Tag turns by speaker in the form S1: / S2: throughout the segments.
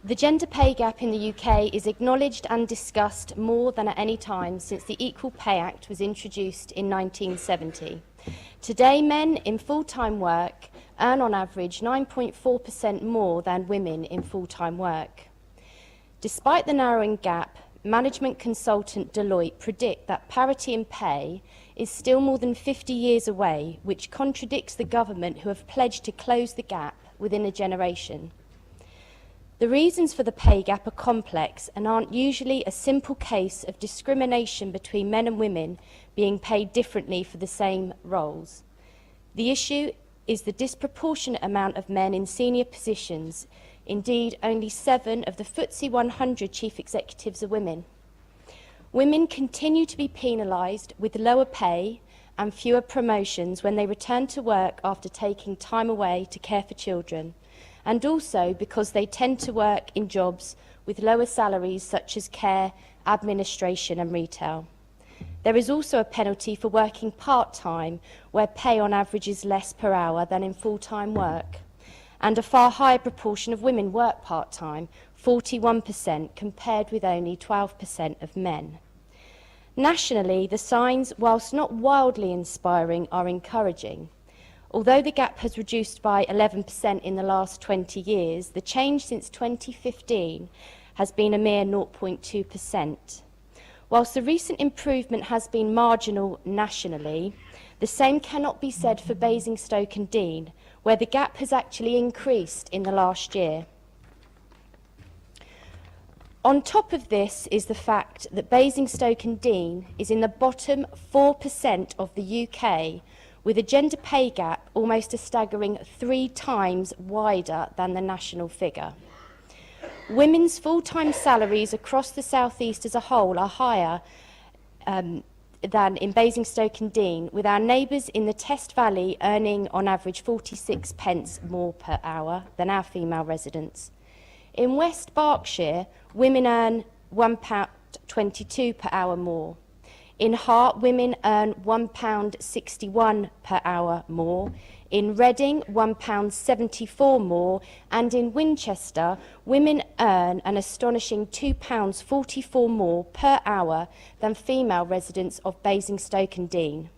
S1: The gender pay gap in the UK is acknowledged and discussed more than at any time since the Equal Pay Act was introduced in 1970. Today, men in full-time work earn on average 9.4% more than women in full-time work. Despite the narrowing gap, management consultant Deloitte predict that parity in pay is still more than 50 years away, which contradicts the government who have pledged to close the gap within a generation. The reasons for the pay gap are complex and aren't usually a simple case of discrimination between men and women being paid differently for the same roles. The issue is the disproportionate amount of men in senior positions. Indeed, only 7 of the FTSE 100 chief executives are women. Women continue to be penalised with lower pay and fewer promotions when they return to work after taking time away to care for children, and also because they tend to work in jobs with lower salaries such as care, administration and retail. There is also a penalty for working part-time, where pay on average is less per hour than in full-time work, and a far higher proportion of women work part-time, 41%, compared with only 12% of men. Nationally, the signs, whilst not wildly inspiring, are encouraging. Although the gap has reduced by 11% in the last 20 years, the change since 2015 has been a mere 0.2%. Whilst the recent improvement has been marginal nationally, the same cannot be said for Basingstoke and Deane, where the gap has actually increased in the last year. On top of this is the fact that Basingstoke and Deane is in the bottom 4% of the UK, with a gender pay gap almost a staggering 3 times wider than the national figure. Women's full-time salaries across the South East as a whole are higher than in Basingstoke and Deane, with our neighbours in the Test Valley earning on average 46 pence more per hour than our female residents. In West Berkshire, women earn £1.22 per hour more. In Hart, women earn £1.61 per hour more. In Reading, £1.74 more. And in Winchester, women earn an astonishing £2.44 more per hour than female residents of Basingstoke and Deane.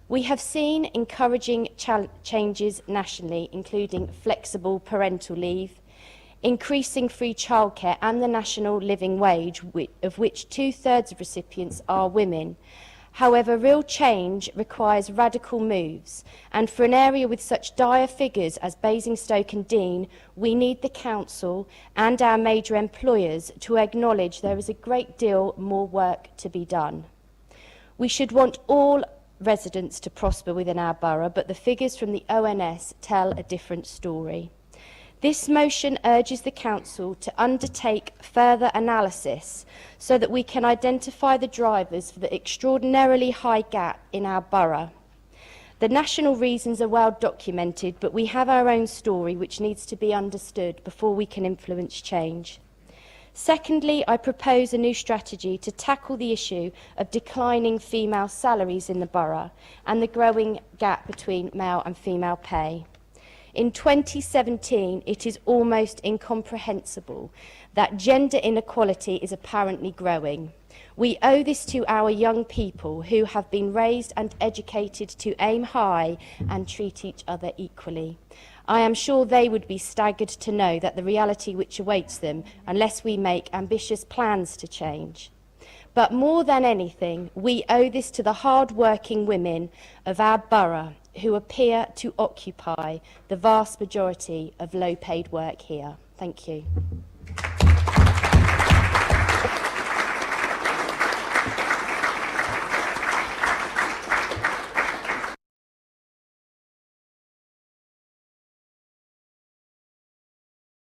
S1: We have seen encouraging changes nationally, including flexible parental leave, increasing free childcare and the national living wage, of which 2/3 of recipients are women. However, real change requires radical moves, and for an area with such dire figures as Basingstoke and Deane, we need the Council and our major employers to acknowledge there is a great deal more work to be done. We should want all residents to prosper within our borough, but the figures from the ONS tell a different story. This motion urges the Council to undertake further analysis so that we can identify the drivers for the extraordinarily high gap in our borough. The national reasons are well documented, but we have our own story which needs to be understood before we can influence change. Secondly, I propose a new strategy to tackle the issue of declining female salaries in the borough and the growing gap between male and female pay. In 2017, it is almost incomprehensible that gender inequality is apparently growing. We owe this to our young people who have been raised and educated to aim high and treat each other equally. I am sure they would be staggered to know that the reality which awaits them unless we make ambitious plans to change. But more than anything, we owe this to the hard-working women of our borough who appear to occupy the vast majority of low-paid work here. Thank you.